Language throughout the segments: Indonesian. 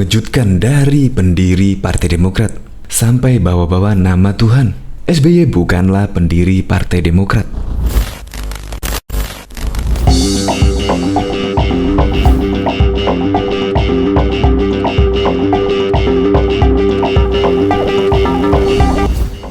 mengejutkan dari pendiri Partai Demokrat sampai bawa-bawa nama Tuhan. SBY bukanlah pendiri Partai Demokrat.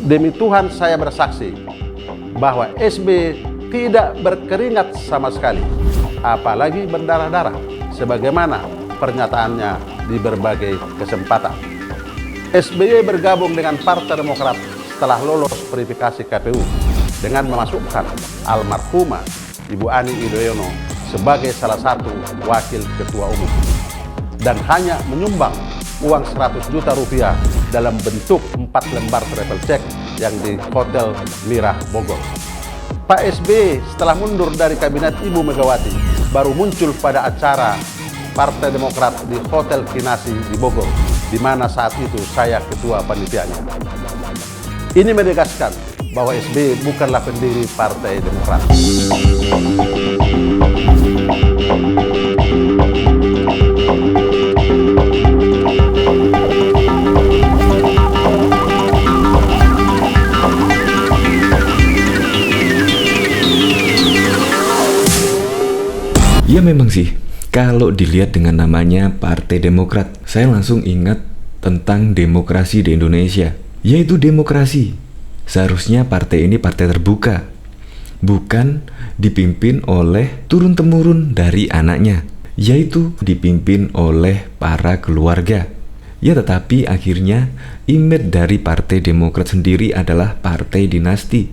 Demi Tuhan saya bersaksi bahwa SBY tidak berkeringat sama sekali, apalagi berdarah-darah, sebagaimana pernyataannya di berbagai kesempatan. SBY bergabung dengan Partai Demokrat setelah lolos verifikasi KPU dengan memasukkan almarhumah Ibu Ani Yudhoyono sebagai salah satu wakil ketua umum dan hanya menyumbang uang 100 juta rupiah dalam bentuk 4 lembar travel check yang di Hotel Mirah Bogor. Pak SBY setelah mundur dari kabinet Ibu Megawati baru muncul pada acara Partai Demokrat di Hotel Kinasi di Bogor, di mana saat itu saya ketua panitianya. Ini menegaskan bahwa SBY bukanlah pendiri Partai Demokrat. Ya memang sih, kalau dilihat dengan namanya Partai Demokrat, saya langsung ingat tentang demokrasi di Indonesia, yaitu demokrasi. Seharusnya partai ini partai terbuka, bukan dipimpin oleh turun-temurun dari anaknya, yaitu dipimpin oleh para keluarga. Ya tetapi akhirnya image dari Partai Demokrat sendiri adalah partai dinasti.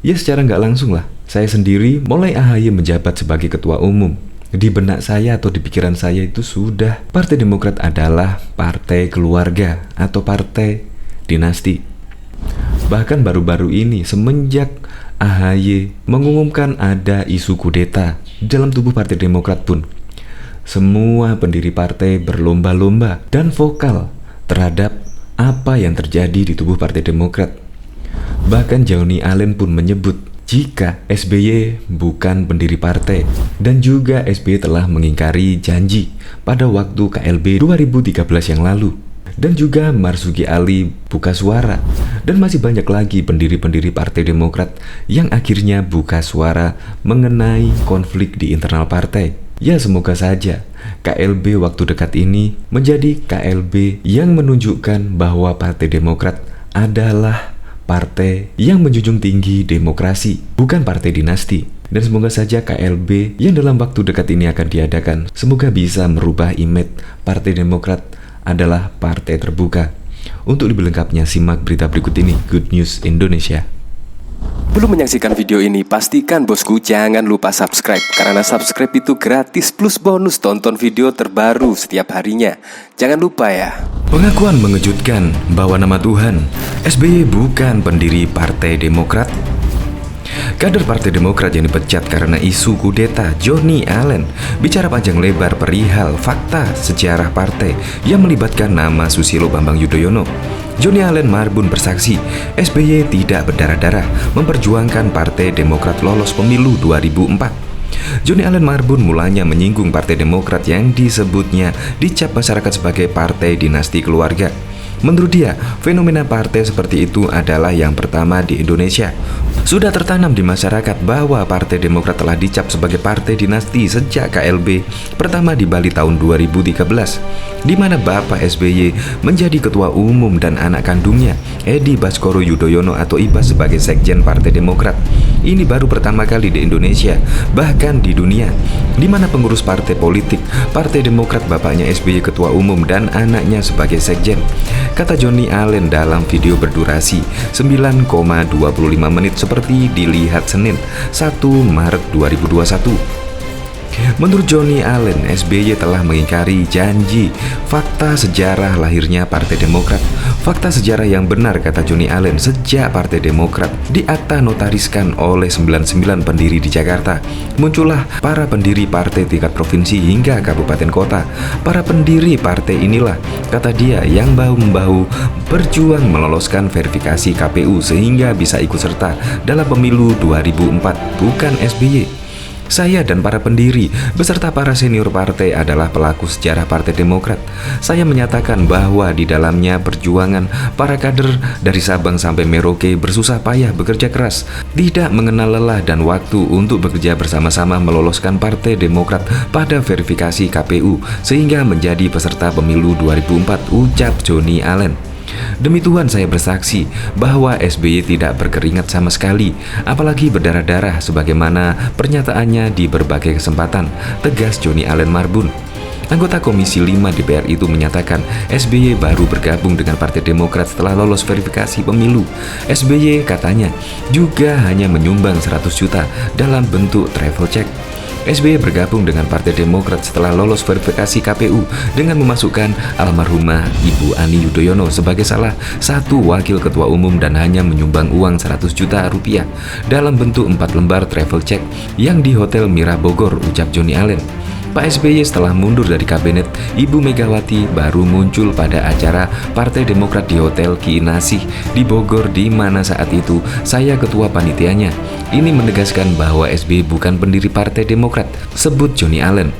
Ya secara nggak langsung lah, saya sendiri mulai AHY menjabat sebagai ketua umum, di benak saya atau di pikiran saya itu sudah Partai Demokrat adalah partai keluarga atau partai dinasti. Bahkan baru-baru ini semenjak AHY mengumumkan ada isu kudeta dalam tubuh Partai Demokrat pun, semua pendiri partai berlomba-lomba dan vokal terhadap apa yang terjadi di tubuh Partai Demokrat. Bahkan Johnny Allen pun menyebut jika SBY bukan pendiri partai, dan juga SBY telah mengingkari janji pada waktu KLB 2013 yang lalu, dan juga Marzuki Ali buka suara, dan masih banyak lagi pendiri-pendiri Partai Demokrat yang akhirnya buka suara mengenai konflik di internal partai. Ya semoga saja KLB waktu dekat ini menjadi KLB yang menunjukkan bahwa Partai Demokrat adalah partai yang menjunjung tinggi demokrasi, bukan partai dinasti. Dan semoga saja KLB yang dalam waktu dekat ini akan diadakan, semoga bisa merubah image Partai Demokrat adalah partai terbuka. Untuk lebih lengkapnya simak berita berikut ini, Good News Indonesia. Belum menyaksikan video ini, pastikan bosku jangan lupa subscribe, karena subscribe itu gratis plus bonus tonton video terbaru setiap harinya. Jangan lupa ya. Pengakuan mengejutkan bahwa nama Tuhan, SBY bukan pendiri Partai Demokrat. Kader Partai Demokrat yang dipecat karena isu kudeta, Johnny Allen, bicara panjang lebar perihal fakta sejarah partai yang melibatkan nama Susilo Bambang Yudhoyono. Johnny Allen Marbun bersaksi, SBY tidak berdarah-darah memperjuangkan Partai Demokrat lolos pemilu 2004. Johnny Allen Marbun mulanya menyinggung Partai Demokrat yang disebutnya dicap masyarakat sebagai partai dinasti keluarga. Menurut dia, fenomena partai seperti itu adalah yang pertama di Indonesia. Sudah tertanam di masyarakat bahwa Partai Demokrat telah dicap sebagai partai dinasti sejak KLB pertama di Bali tahun 2013, di mana Bapak SBY menjadi ketua umum dan anak kandungnya, Edi Baskoro Yudhoyono atau Ibas, sebagai sekjen Partai Demokrat. Ini baru pertama kali di Indonesia, bahkan di dunia, di mana pengurus partai politik Partai Demokrat bapaknya SBY ketua umum dan anaknya sebagai sekjen. Kata Johnny Allen dalam video berdurasi 9,25 menit seperti dilihat Senin 1 Maret 2021. Menurut Johnny Allen, SBY telah mengingkari janji fakta sejarah lahirnya Partai Demokrat. Fakta sejarah yang benar, kata Johnny Allen, sejak Partai Demokrat diakta notariskan oleh 99 pendiri di Jakarta, muncullah para pendiri partai tingkat provinsi hingga kabupaten kota. Para pendiri partai inilah, kata dia, yang bahu-membahu berjuang meloloskan verifikasi KPU sehingga bisa ikut serta dalam pemilu 2004, bukan SBY. Saya dan para pendiri beserta para senior partai adalah pelaku sejarah Partai Demokrat. Saya menyatakan bahwa di dalamnya perjuangan para kader dari Sabang sampai Merauke bersusah payah bekerja keras, tidak mengenal lelah dan waktu untuk bekerja bersama-sama meloloskan Partai Demokrat pada verifikasi KPU sehingga menjadi peserta pemilu 2004, ucap Johnny Allen. Demi Tuhan saya bersaksi bahwa SBY tidak berkeringat sama sekali, apalagi berdarah-darah sebagaimana pernyataannya di berbagai kesempatan, tegas Johnny Allen Marbun. Anggota Komisi 5 DPR itu menyatakan SBY baru bergabung dengan Partai Demokrat setelah lolos verifikasi pemilu. SBY katanya juga hanya menyumbang 100 juta dalam bentuk travel check. SBY bergabung dengan Partai Demokrat setelah lolos verifikasi KPU dengan memasukkan almarhumah Ibu Ani Yudhoyono sebagai salah satu wakil ketua umum dan hanya menyumbang uang 100 juta rupiah dalam bentuk 4 lembar travel check yang di Hotel Mira Bogor, ucap Johnny Allen. Pak SBY setelah mundur dari kabinet Ibu Megawati baru muncul pada acara Partai Demokrat di Hotel Kiinasih di Bogor, di mana saat itu saya ketua panitianya. Ini menegaskan bahwa SBY bukan pendiri Partai Demokrat, sebut Johnny Allen.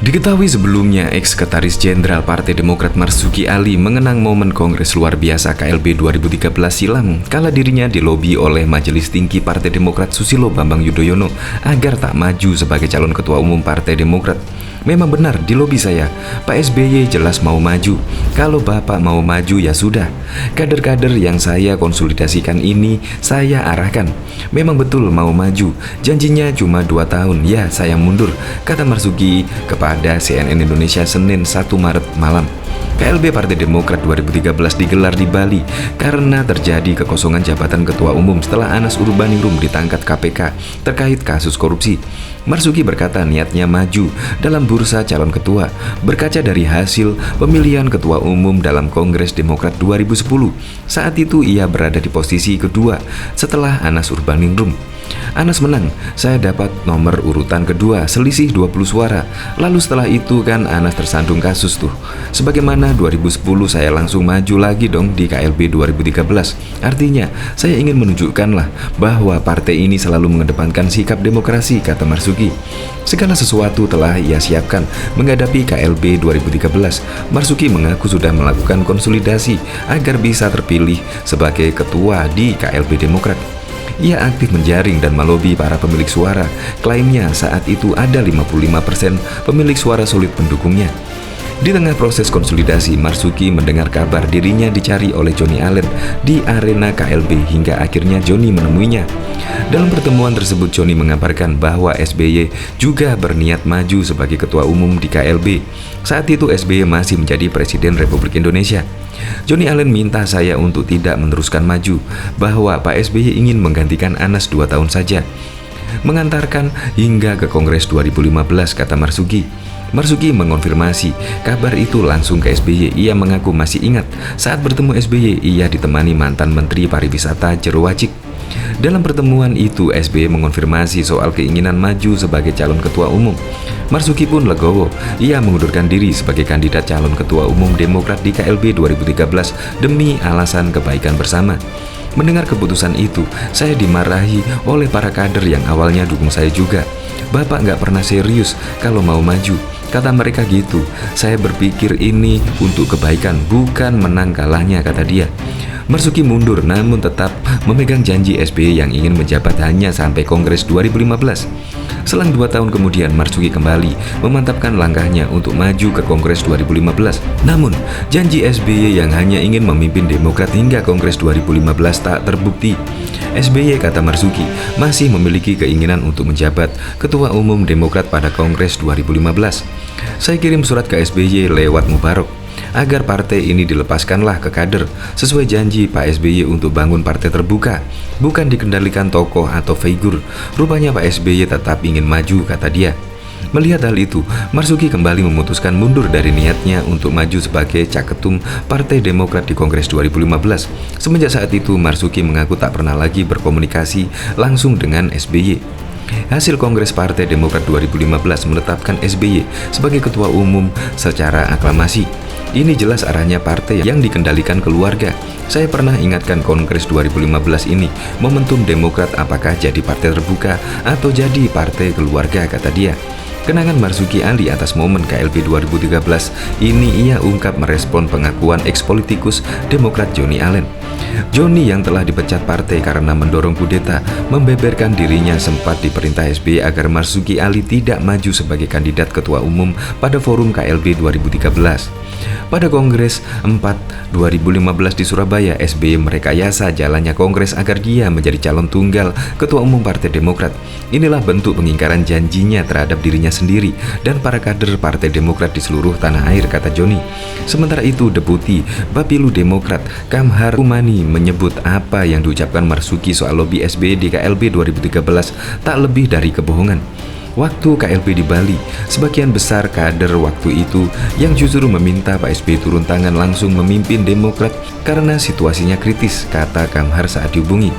Diketahui sebelumnya, Ex-Sekretaris Jenderal Partai Demokrat Marzuki Ali mengenang momen Kongres Luar Biasa KLB 2013 silam kala dirinya dilobi oleh Majelis Tinggi Partai Demokrat Susilo Bambang Yudhoyono agar tak maju sebagai calon ketua umum Partai Demokrat. Memang benar dilobi saya, Pak SBY jelas mau maju. Kalau Bapak mau maju ya sudah. Kader-kader yang saya konsolidasikan ini saya arahkan. Memang betul mau maju. Janjinya cuma 2 tahun, ya saya mundur, kata Marzuki kepada CNN Indonesia Senin 1 Maret malam. KLB Partai Demokrat 2013 digelar di Bali karena terjadi kekosongan jabatan ketua umum setelah Anas Urbaningrum ditangkap KPK terkait kasus korupsi. Marzuki berkata niatnya maju dalam bursa calon ketua berkaca dari hasil pemilihan ketua umum dalam Kongres Demokrat 2010. Saat itu ia berada di posisi kedua setelah Anas Urbaningrum. Anas menang, saya dapat nomor urutan kedua, selisih 20 suara. Lalu setelah itu kan Anas tersandung kasus tuh. Sebagaimana 2010 saya langsung maju lagi dong di KLB 2013. Artinya saya ingin menunjukkanlah bahwa partai ini selalu mengedepankan sikap demokrasi, kata Marzuki. Segala sesuatu telah ia siapkan menghadapi KLB 2013. Marzuki mengaku sudah melakukan konsolidasi agar bisa terpilih sebagai ketua di KLB Demokrat. Ia aktif menjaring dan melobi para pemilik suara. Klaimnya saat itu ada 55% pemilik suara solid pendukungnya. Di tengah proses konsolidasi, Marzuki mendengar kabar dirinya dicari oleh Johnny Allen di arena KLB hingga akhirnya Johnny menemuinya. Dalam pertemuan tersebut, Johnny mengabarkan bahwa SBY juga berniat maju sebagai ketua umum di KLB. Saat itu SBY masih menjadi Presiden Republik Indonesia. Johnny Allen minta saya untuk tidak meneruskan maju, bahwa Pak SBY ingin menggantikan Anas 2 tahun saja, mengantarkan hingga ke Kongres 2015, kata Marzuki. Marzuki mengonfirmasi kabar itu langsung ke SBY. Ia mengaku masih ingat saat bertemu SBY, ia ditemani mantan Menteri Pariwisata Jero Wacik. Dalam pertemuan itu, SBY mengonfirmasi soal keinginan maju sebagai calon ketua umum. Marzuki pun legowo, ia mengundurkan diri sebagai kandidat calon ketua umum Demokrat di KLB 2013 demi alasan kebaikan bersama. Mendengar keputusan itu, saya dimarahi oleh para kader yang awalnya dukung saya juga. Bapak nggak pernah serius kalau mau maju, kata mereka gitu. Saya berpikir ini untuk kebaikan, bukan menang kalahnya, kata dia. Marzuki mundur namun tetap memegang janji SBY yang ingin menjabat hanya sampai Kongres 2015. Selang 2 tahun kemudian, Marzuki kembali memantapkan langkahnya untuk maju ke Kongres 2015. Namun, janji SBY yang hanya ingin memimpin Demokrat hingga Kongres 2015 tak terbukti. SBY, kata Marzuki, masih memiliki keinginan untuk menjabat Ketua Umum Demokrat pada Kongres 2015. Saya kirim surat ke SBY lewat Mubarok agar partai ini dilepaskanlah ke kader sesuai janji Pak SBY untuk bangun partai terbuka, bukan dikendalikan tokoh atau figur. Rupanya Pak SBY tetap ingin maju, kata dia. Melihat hal itu, Marzuki kembali memutuskan mundur dari niatnya untuk maju sebagai caketum Partai Demokrat di Kongres 2015. Semenjak saat itu, Marzuki mengaku tak pernah lagi berkomunikasi langsung dengan SBY. Hasil Kongres Partai Demokrat 2015 menetapkan SBY sebagai ketua umum secara aklamasi. Ini jelas arahnya partai yang dikendalikan keluarga. Saya pernah ingatkan Kongres 2015 ini, momentum Demokrat apakah jadi partai terbuka atau jadi partai keluarga, kata dia. Kenangan Marzuki Ali atas momen KLB 2013 ini ia ungkap merespon pengakuan eks-politikus Demokrat Johnny Allen. Johnny yang telah dipecat partai karena mendorong kudeta membeberkan dirinya sempat diperintah SBY agar Marzuki Ali tidak maju sebagai kandidat ketua umum pada forum KLB 2013. Pada Kongres 4 2015 di Surabaya, SBY merekayasa jalannya Kongres agar dia menjadi calon tunggal ketua umum Partai Demokrat. Inilah bentuk pengingkaran janjinya terhadap dirinya sendiri dan para kader Partai Demokrat di seluruh tanah air, kata Johnny. Sementara itu, Deputi Bapilu Demokrat Kamhar Umani menyebut apa yang diucapkan Marzuki soal lobi SBY di KLB 2013 tak lebih dari kebohongan. Waktu KLB di Bali, sebagian besar kader waktu itu yang justru meminta Pak SBY turun tangan langsung memimpin Demokrat karena situasinya kritis, kata Kamhar saat dihubungi.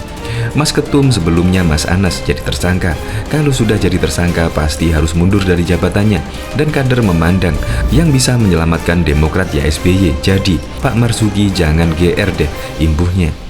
Mas Ketum sebelumnya Mas Anas jadi tersangka. Kalau sudah jadi tersangka pasti harus mundur dari jabatannya. Dan kader memandang yang bisa menyelamatkan Demokrat ya SBY. Jadi Pak Marzuki jangan GR deh, imbuhnya.